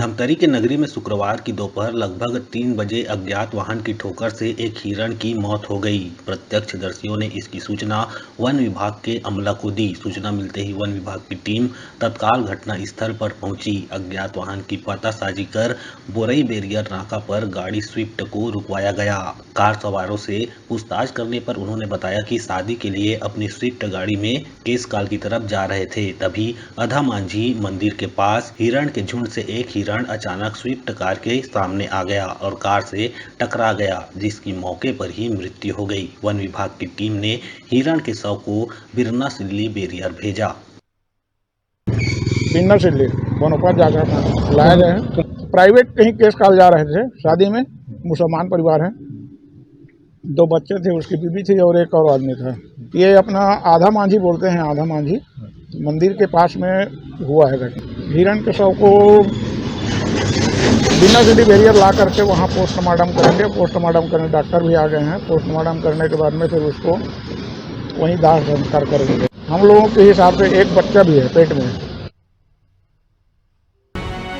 धमतरी के नगरी में शुक्रवार की दोपहर लगभग 3 बजे अज्ञात वाहन की ठोकर से एक हिरण की मौत हो गई। प्रत्यक्षदर्शियों ने इसकी सूचना वन विभाग के अमला को दी। सूचना मिलते ही वन विभाग की टीम तत्काल घटना स्थल पर पहुंची। अज्ञात वाहन की पतासाजी कर बोरई बैरियर नाका पर गाड़ी स्विफ्ट को रुकवाया गया। कार सवारों से पूछताछ करने पर उन्होंने बताया कि शादी के लिए अपनी स्विफ्ट गाड़ी में केसकाल की तरफ जा रहे थे। तभी अधा मांझी मंदिर के पास हिरण के झुंड से एक हिरण अचानक स्विफ्ट कार के सामने आ गया और कार से टकरा गया, जिसकी मौके पर ही मृत्यु हो गई। वन विभाग की टीम ने हिरण के शव को बिरना सिल्ली बैरियर भेजा। बिरना सिल्ली बनोपा जाकर लाया गया है। प्राइवेट कहीं केस काल जा रहे थे, शादी में मुसलमान परिवार है। 2 बच्चे थे, उसकी बीवी थी और एक और आदमी था। ये अपना आधा मांझी बोलते हैं, आधा मांझी मंदिर के पास में हुआ है घटना। हिरण के शव को बिना सिटी बैरियर ला करके वहाँ पोस्टमार्टम करेंगे। पोस्टमार्टम करने डॉक्टर भी आ गए हैं। पोस्टमार्टम करने के बाद में फिर उसको वहीं दाह संस्कार करेंगे। हम लोगों के हिसाब से एक बच्चा भी है पेट में।